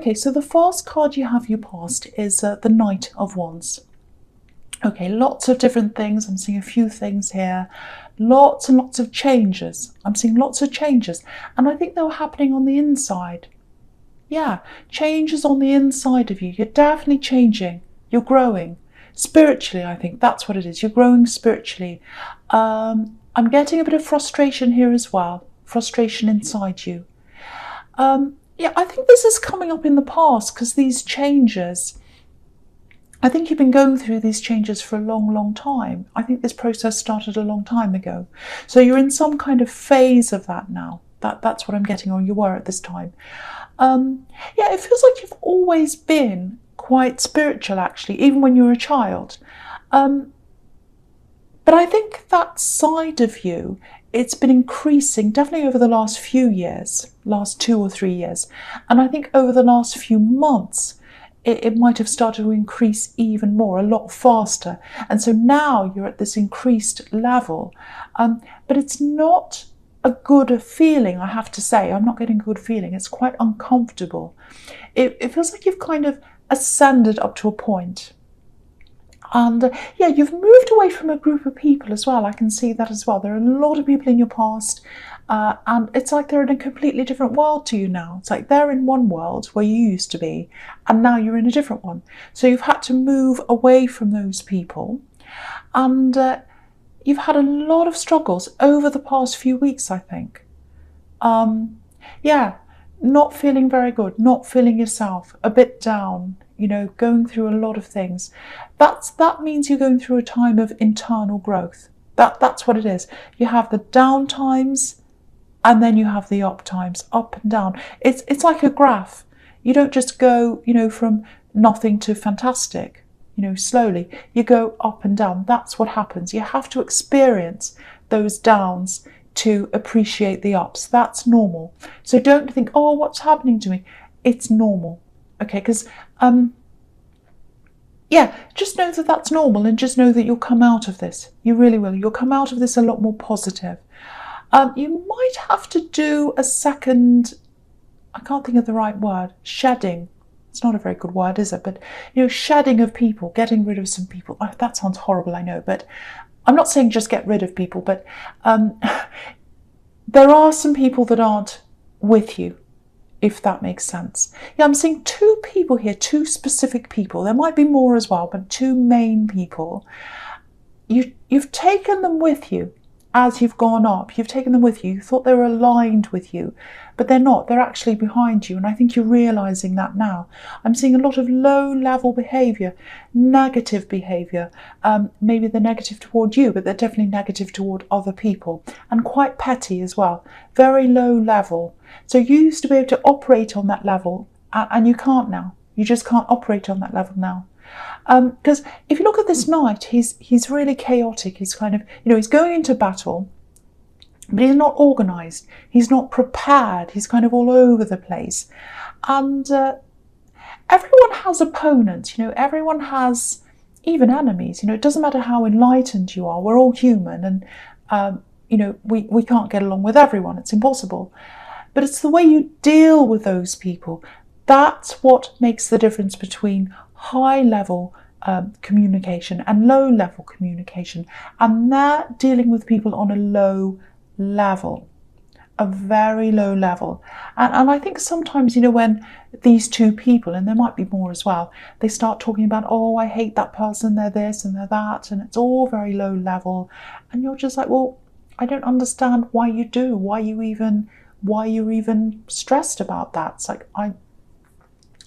Okay, so the first card you have you past is the Knight of Wands. Okay, lots of different things. I'm seeing a few things here. Lots and lots of changes. I'm seeing lots of changes. And I think they were happening on the inside. Yeah, changes on the inside of you. You're definitely changing. You're growing. Spiritually, I think that's what it is. You're growing spiritually. I'm getting a bit of frustration here as well. Frustration inside you. Yeah, I think this is coming up in the past because these changes, I think you've been going through these changes for a long, long time. I think this process started a long time ago. So you're in some kind of phase of that now. That's what I'm getting, or you were at this time. Yeah, it feels like you've always been quite spiritual, actually, even when you were a child. But I think that side of you, it's been increasing definitely over the last few years, last 2 or 3 years. And I think over the last few months, it might have started to increase even more, a lot faster. And so now you're at this increased level. But it's not a good feeling, I have to say. I'm not getting a good feeling. It's quite uncomfortable. It feels like you've kind of ascended up to a point. And yeah, you've moved away from a group of people as well. I can see that as well. There are a lot of people in your past, and it's like they're in a completely different world to you now. It's like they're in one world where you used to be, and now you're in a different one. So you've had to move away from those people, and you've had a lot of struggles over the past few weeks, I think. Yeah, not feeling very good, not feeling yourself, a bit down, you know, going through a lot of things. That means you're going through a time of internal growth. That's what it is. You have the down times, and then you have the up times, up and down. It's like a graph. You don't just go, you know, from nothing to fantastic, you know, slowly. You go up and down. That's what happens. You have to experience those downs to appreciate the ups. That's normal. So don't think, oh, what's happening to me? It's normal. Okay, because yeah, just know that that's normal, and just know that you'll come out of this. You really will. You'll come out of this a lot more positive. You might have to do a second, I can't think of the right word, shedding. It's not a very good word, is it? But, you know, shedding of people, getting rid of some people. Oh, that sounds horrible, I know, but I'm not saying just get rid of people, but there are some people that aren't with you, if that makes sense. Yeah, I'm seeing 2 people here, 2 specific people. There might be more as well, but 2 main people. You've taken them with you as you've gone up. You've taken them with you. You thought they were aligned with you, but they're not. They're actually behind you, and I think you're realising that now. I'm seeing a lot of low-level behaviour, negative behaviour. Maybe they're negative toward you, but they're definitely negative toward other people, and quite petty as well. Very low level. So you used to be able to operate on that level, and you can't now. You just can't operate on that level now. Because if you look at this knight, he's really chaotic. He's kind of, you know, he's going into battle, but he's not organised. He's not prepared. He's kind of all over the place. And everyone has opponents, you know, everyone has even enemies. You know, it doesn't matter how enlightened you are. We're all human, and, you know, we can't get along with everyone. It's impossible. But it's the way you deal with those people. That's what makes the difference between high-level communication and low-level communication. And they're dealing with people on a low level, a very low level. And I think sometimes, you know, when these 2 people, and there might be more as well, they start talking about, oh, I hate that person, they're this and they're that, and it's all very low level. And you're just like, well, I don't understand why you do, why you're even stressed about that. It's like,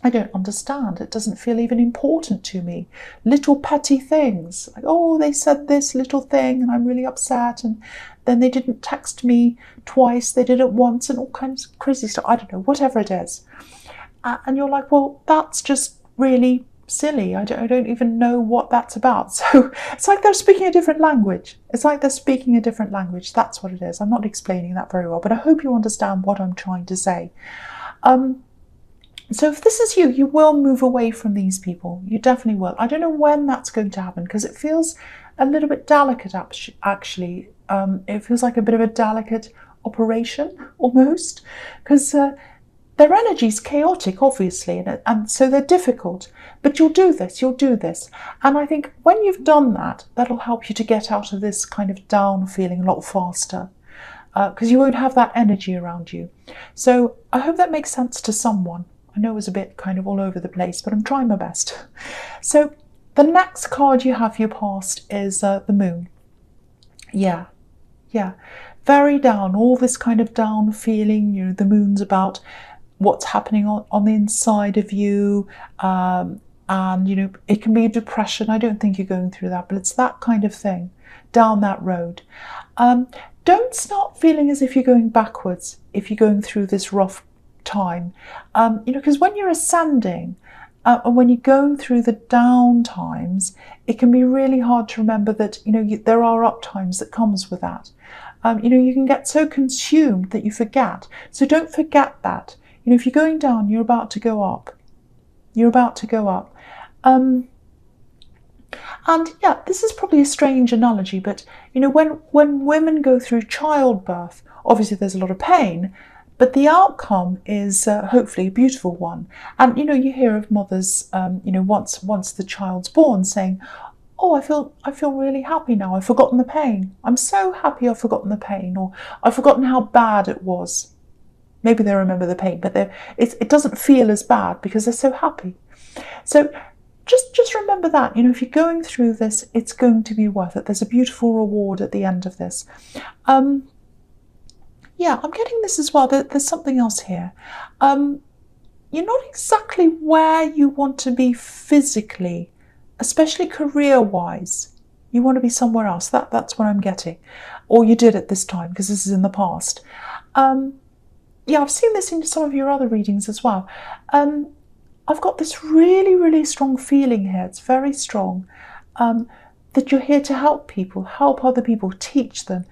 I don't understand. It doesn't feel even important to me. Little petty things, like, oh, they said this little thing and I'm really upset, and then they didn't text me twice, they did it once, and all kinds of crazy stuff. I don't know, whatever it is. And you're like, well, that's just really silly. I don't even know what that's about. So it's like they're speaking a different language. It's like they're speaking a different language. That's what it is. I'm not explaining that very well, but I hope you understand what I'm trying to say. So if this is you, you will move away from these people. You definitely will. I don't know when that's going to happen, because it feels a little bit delicate, actually. It feels like a bit of a delicate operation, almost. Because, their energy's chaotic, obviously, and so they're difficult. But you'll do this. And I think when you've done that, that'll help you to get out of this kind of down feeling a lot faster, because you won't have that energy around you. So I hope that makes sense to someone. I know it was a bit kind of all over the place, but I'm trying my best. So the next card you have for your past is the Moon. Yeah. Very down, all this kind of down feeling. The Moon's about what's happening on the inside of you, and it can be depression. I don't think you're going through that, but it's that kind of thing, down that road. Don't start feeling as if you're going backwards if you're going through this rough time, because when you're ascending, and when you're going through the down times, it can be really hard to remember that there are up times that comes with that. You can get so consumed that you forget. So don't forget that. If you're going down, you're about to go up. And yeah, this is probably a strange analogy, but when women go through childbirth, obviously there's a lot of pain, but the outcome is hopefully a beautiful one. And you hear of mothers, once the child's born, saying, "Oh, I feel really happy now. I've forgotten the pain. I'm so happy I've forgotten the pain," or "I've forgotten how bad it was." Maybe they remember the pain, but it doesn't feel as bad because they're so happy. So just remember that, if you're going through this, it's going to be worth it. There's a beautiful reward at the end of this. Yeah, I'm getting this as well. There's something else here. You're not exactly where you want to be physically, especially career-wise. You want to be somewhere else. That's what I'm getting. Or you did at this time, because this is in the past. Yeah, I've seen this in some of your other readings as well. I've got this really, really strong feeling here. It's very strong. That you're here to help people, help other people, teach them,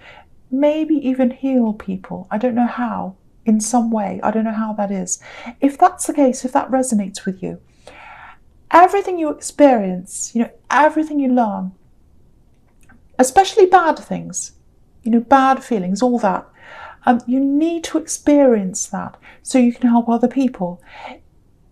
maybe even heal people. I don't know how, in some way. I don't know how that is. If that's the case, if that resonates with you, everything you experience, everything you learn, especially bad things, bad feelings, all that, you need to experience that so you can help other people.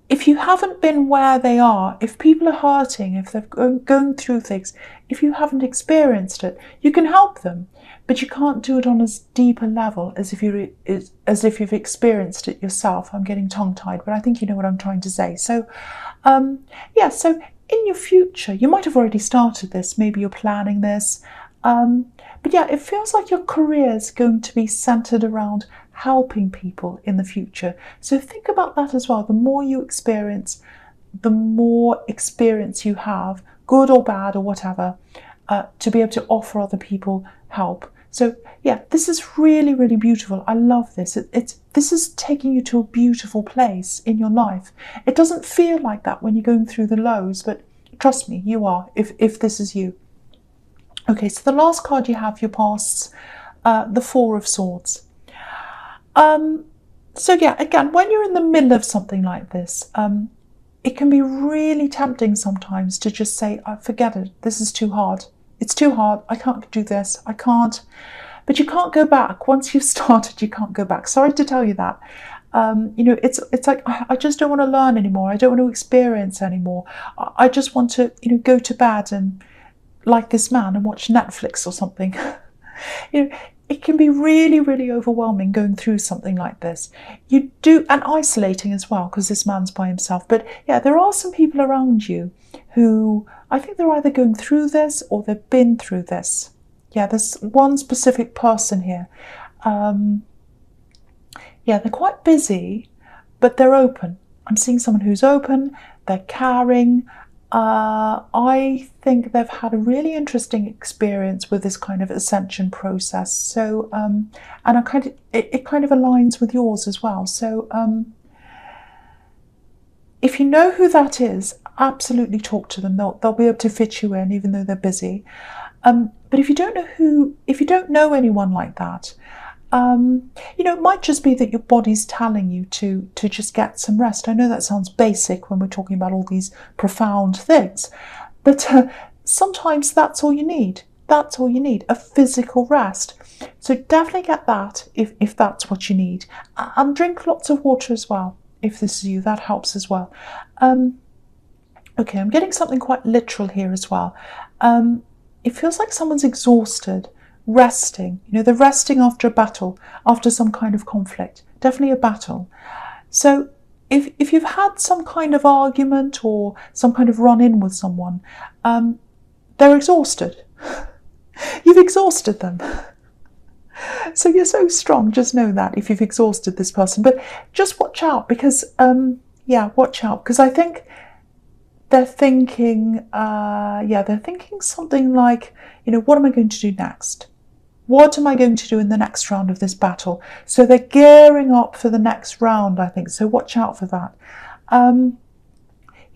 If you haven't been where they are, if people are hurting, if they're going through things, if you haven't experienced it, you can help them, but you can't do it on as deep a level as if you've experienced it yourself. I'm getting tongue-tied, but I think you know what I'm trying to say. So, yeah, so in your future, you might have already started this, maybe you're planning this, but yeah, it feels like your career is going to be centered around helping people in the future. So think about that as well. The more you experience, the more experience you have, good or bad or whatever, to be able to offer other people help. So yeah, this is really, really beautiful. I love this. This is taking you to a beautiful place in your life. It doesn't feel like that when you're going through the lows, but trust me, you are, if this is you. Okay, so the last card you have, your pasts, the Four of Swords. So yeah, again, when you're in the middle of something like this, it can be really tempting sometimes to just say, forget it, this is too hard. It's too hard, I can't do this, I can't. But you can't go back. Once you've started, you can't go back. Sorry to tell you that. It's like, I just don't want to learn anymore. I don't want to experience anymore. I just want to, go to bed and like this man and watch Netflix or something. It can be really, really overwhelming going through something like this. You do, and isolating as well, because this man's by himself. But yeah, there are some people around you who, I think they're either going through this or they've been through this. Yeah, there's one specific person here. Yeah, they're quite busy, but they're open. I'm seeing someone who's open, they're caring. I think they've had a really interesting experience with this kind of ascension process. So, and it kind of aligns with yours as well. So, if you know who that is, absolutely talk to them. They'll be able to fit you in, even though they're busy. But if you don't know anyone like that, it might just be that your body's telling you to just get some rest. I know that sounds basic when we're talking about all these profound things, but sometimes that's all you need. That's all you need, a physical rest. So definitely get that if that's what you need. And drink lots of water as well. if this is you, that helps as well. Okay, I'm getting something quite literal here as well. It feels like someone's exhausted, resting. You know, they're resting after a battle, after some kind of conflict. Definitely a battle. So if you've had some kind of argument or some kind of run-in with someone, they're exhausted. You've exhausted them. So you're so strong, just know that, if you've exhausted this person. But just watch out, because, watch out, because I think they're thinking, they're thinking something like, you know, what am I going to do next? What am I going to do in the next round of this battle? So they're gearing up for the next round, I think. So watch out for that.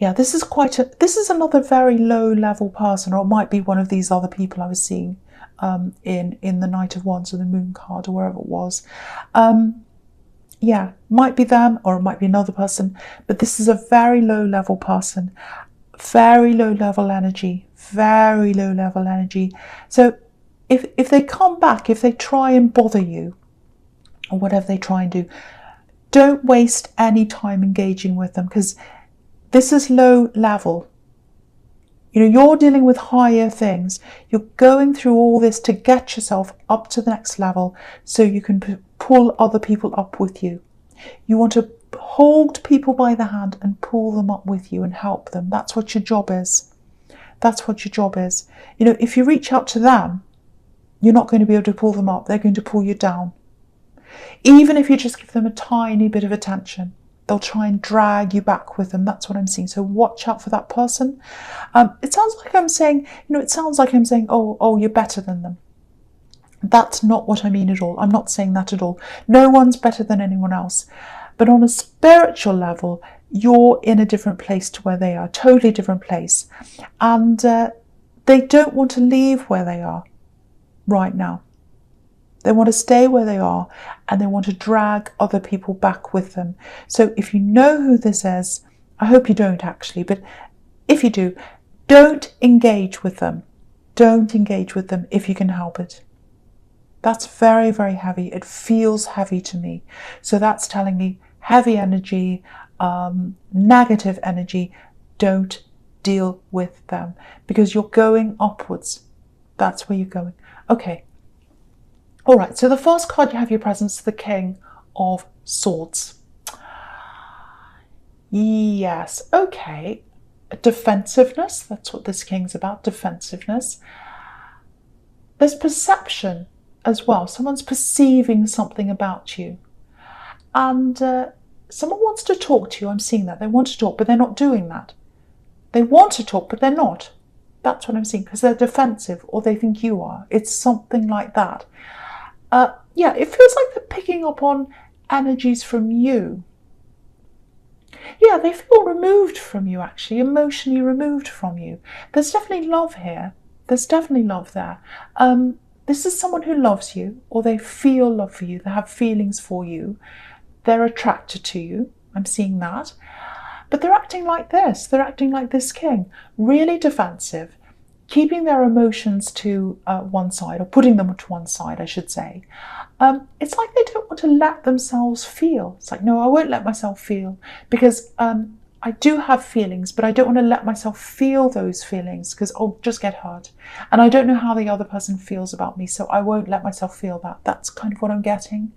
This is another very low level person, or it might be one of these other people I was seeing in the Knight of Wands or the Moon card or wherever it was. Might be them, or it might be another person, but this is a very low level person, very low level energy, very low level energy. So if they come back, if they try and bother you, or whatever they try and do, don't waste any time engaging with them, because this is low level. You know, you're dealing with higher things. You're going through all this to get yourself up to the next level so you can pull other people up with you. You want to hold people by the hand and pull them up with you and help them. That's what your job is. That's what your job is. You know, if you reach out to them, you're not going to be able to pull them up. They're going to pull you down. Even if you just give them a tiny bit of attention, they'll try and drag you back with them. That's what I'm seeing. So watch out for that person. It sounds like I'm saying, oh, you're better than them. That's not what I mean at all. I'm not saying that at all. No one's better than anyone else. But on a spiritual level, you're in a different place to where they are, totally different place. And they don't want to leave where they are right now. They want to stay where they are, and they want to drag other people back with them. So if you know who this is, I hope you don't actually, but if you do, don't engage with them. Don't engage with them if you can help it. That's very, very heavy. It feels heavy to me. So that's telling me heavy energy, negative energy. Don't deal with them, because you're going upwards. That's where you're going. Okay. All right, so the first card you have your presence, the King of Swords. Yes, okay. Defensiveness, that's what this King's about, defensiveness. There's perception as well. Someone's perceiving something about you. And someone wants to talk to you. I'm seeing that. They want to talk, but they're not doing that. They want to talk, but they're not. That's what I'm seeing, because they're defensive, or they think you are. It's something like that. It feels like they're picking up on energies from you. Yeah, they feel removed from you, actually, emotionally removed from you. There's definitely love here. There's definitely love there. This is someone who loves you, or they feel love for you. They have feelings for you. They're attracted to you. I'm seeing that. But they're acting like this. They're acting like this king. Really defensive. Keeping their emotions to one side, or putting them to one side, I should say. It's like they don't want to let themselves feel. It's like, no, I won't let myself feel, because I do have feelings, but I don't want to let myself feel those feelings, because I'll just get hurt. And I don't know how the other person feels about me, so I won't let myself feel that. That's kind of what I'm getting.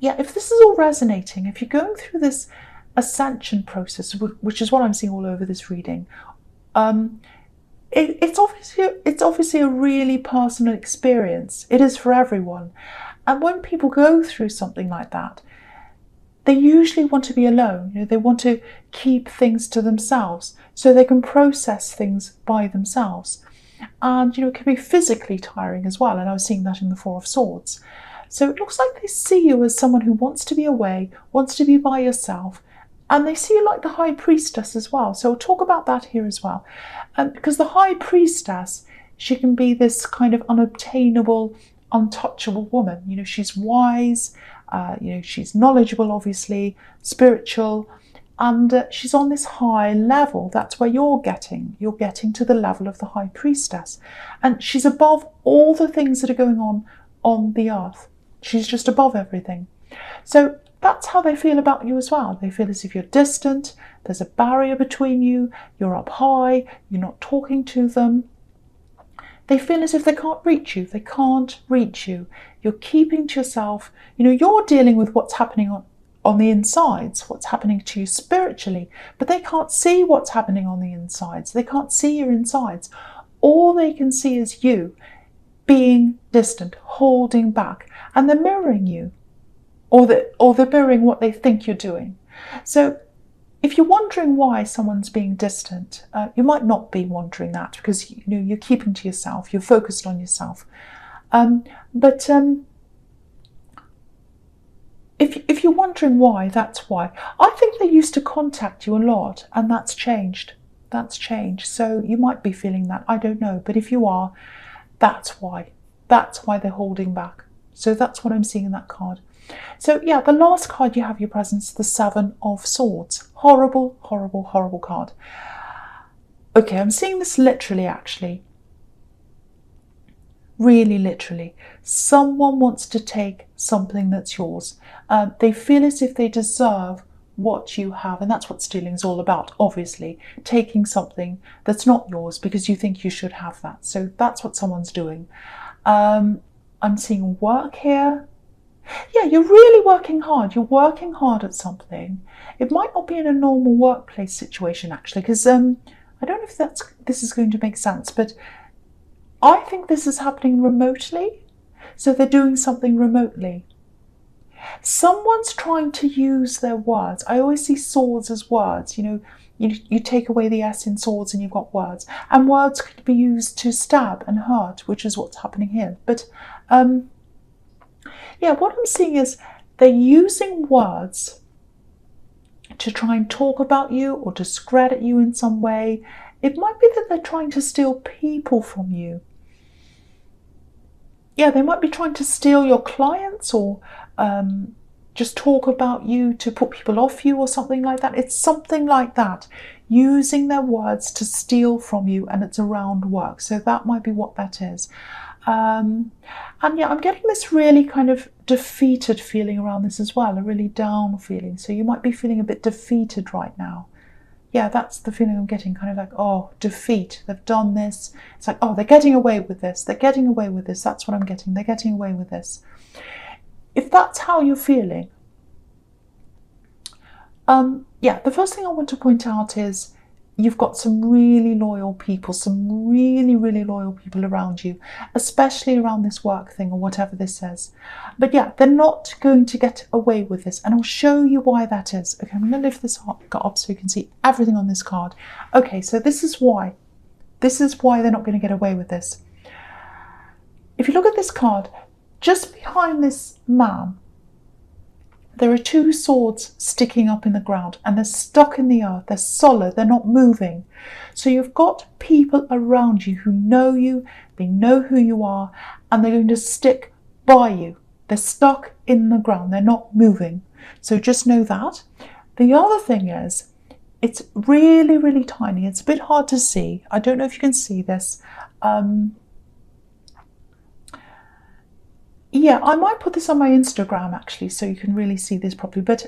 If this is all resonating, if you're going through this ascension process, which is what I'm seeing all over this reading, it's obviously a really personal experience. It is for everyone. And when people go through something like that, they usually want to be alone. You know, they want to keep things to themselves so they can process things by themselves. And, it can be physically tiring as well. And I was seeing that in the Four of Swords. So it looks like they see you as someone who wants to be away, wants to be by yourself. And they see you like the High Priestess as well. So we'll talk about that here as well. Because the High Priestess, she can be this kind of unobtainable, untouchable woman. She's wise, she's knowledgeable, obviously, spiritual, and she's on this high level. That's where you're getting. You're getting to the level of the High Priestess. And she's above all the things that are going on the earth. She's just above everything. So that's how they feel about you as well. They feel as if you're distant, there's a barrier between you, you're up high, you're not talking to them. They feel as if they can't reach you. They can't reach you. You're keeping to yourself. You're dealing with what's happening on the insides, what's happening to you spiritually, but they can't see what's happening on the insides. They can't see your insides. All they can see is you being distant, holding back, and they're mirroring you, or they're mirroring what they think you're doing. So if you're wondering why someone's being distant, you might not be wondering that, because you're keeping to yourself, you're focused on yourself. But if you're wondering why, that's why. I think they used to contact you a lot, and that's changed. That's changed. So you might be feeling that. I don't know. But if you are, that's why. That's why they're holding back. So that's what I'm seeing in that card. So yeah, the last card you have your presence, the Seven of Swords. Horrible, horrible, horrible card. Okay, I'm seeing this literally, actually. Really literally. Someone wants to take something that's yours. They feel as if they deserve what you have, and that's what stealing is all about, obviously. Taking something that's not yours because you think you should have that. So that's what someone's doing. I'm seeing work here. Yeah, you're really working hard. You're working hard at something. It might not be in a normal workplace situation, actually, because I don't know if this is going to make sense, but I think this is happening remotely. So they're doing something remotely. Someone's trying to use their words. I always see swords as words. You take away the S in swords and you've got words. And words could be used to stab and hurt, which is what's happening here. But yeah, what I'm seeing is they're using words to try and talk about you or discredit you in some way. It might be that they're trying to steal people from you. Yeah, they might be trying to steal your clients, or just talk about you to put people off you or something like that. It's something like that, using their words to steal from you, and it's around work. So that might be what that is. And yeah, I'm getting this really kind of defeated feeling around this as well, a really down feeling. So you might be feeling a bit defeated right now. Yeah, that's the feeling I'm getting, kind of like, oh, defeat. They've done this. It's like, oh, they're getting away with this. They're getting away with this. That's what I'm getting. They're getting away with this. If that's how you're feeling, yeah, the first thing I want to point out is you've got some really loyal people, some really, really loyal people around you, especially around this work thing or whatever this is. But yeah, they're not going to get away with this, and I'll show you why that is. Okay, I'm going to lift this up so you can see everything on this card. Okay, so this is why. This is why they're not going to get away with this. If you look at this card, just behind this man, there are two swords sticking up in the ground, and they're stuck in the earth. They're solid. They're not moving. So you've got people around you who know you. They know who you are, and they're going to stick by you. They're stuck in the ground. They're not moving. So just know that. The other thing is, it's really, really tiny. It's a bit hard to see. I don't know if you can see this. Yeah, I might put this on my Instagram actually, so you can really see this properly. But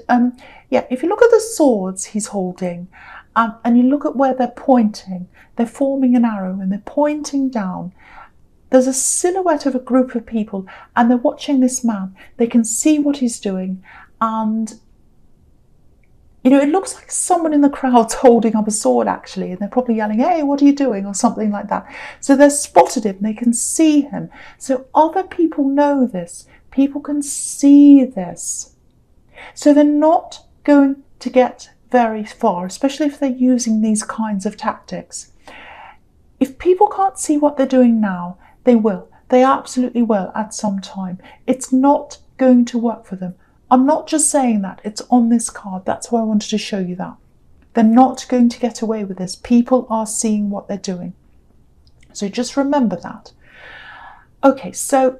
yeah, if you look at the swords he's holding, and you look at where they're pointing, they're forming an arrow and they're pointing down. There's a silhouette of a group of people, and they're watching this man. They can see what he's doing, and it looks like someone in the crowd's holding up a sword actually, and they're probably yelling, "Hey, what are you doing?" or something like that. So they've spotted him, they can see him. So other people know this. People can see this. So they're not going to get very far, especially if they're using these kinds of tactics. If people can't see what they're doing now, they will. They absolutely will at some time. It's not going to work for them. I'm not just saying that, it's on this card. That's why I wanted to show you that. They're not going to get away with this. People are seeing what they're doing. So just remember that. Okay, so,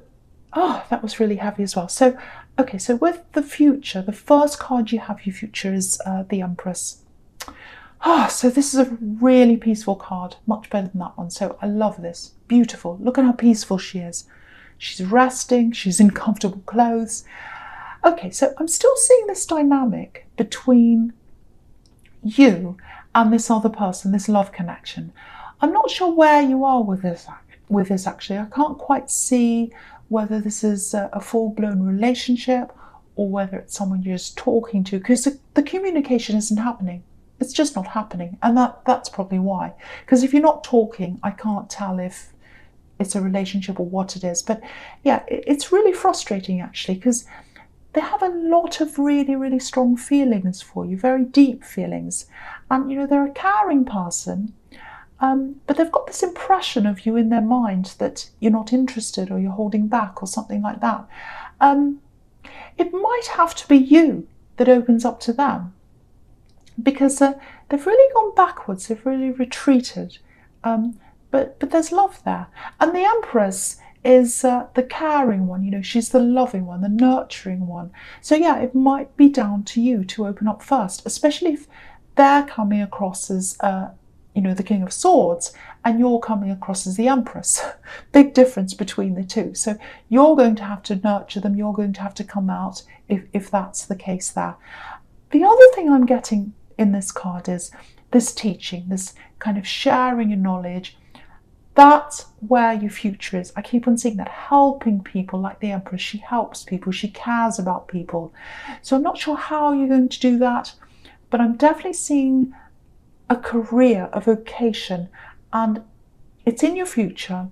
oh, that was really heavy as well. So, okay, so with the future, the first card you have, your future, is the Empress. Oh, so this is a really peaceful card, much better than that one. So I love this. Beautiful. Look at how peaceful she is. She's resting. She's in comfortable clothes. Okay, so I'm still seeing this dynamic between you and this other person, this love connection. I'm not sure where you are with this actually. I can't quite see whether this is a full-blown relationship or whether it's someone you're just talking to, because the communication isn't happening. It's just not happening, and that's probably why. Because if you're not talking, I can't tell if it's a relationship or what it is. But yeah, it's really frustrating actually, because they have a lot of really, really strong feelings for you, very deep feelings. And, they're a caring person, but they've got this impression of you in their mind that you're not interested or you're holding back or something like that. It might have to be you that opens up to them, because they've really gone backwards, they've really retreated. But there's love there. And the Empress is the caring one, she's the loving one, the nurturing one. So yeah, it might be down to you to open up first, especially if they're coming across as, the King of Swords and you're coming across as the Empress. Big difference between the two. So you're going to have to nurture them, you're going to have to come out if that's the case there. The other thing I'm getting in this card is this teaching, this kind of sharing your knowledge. That's where your future is. I keep on seeing that, helping people like the Empress. She helps people, she cares about people. So I'm not sure how you're going to do that, but I'm definitely seeing a career, a vocation, and it's in your future.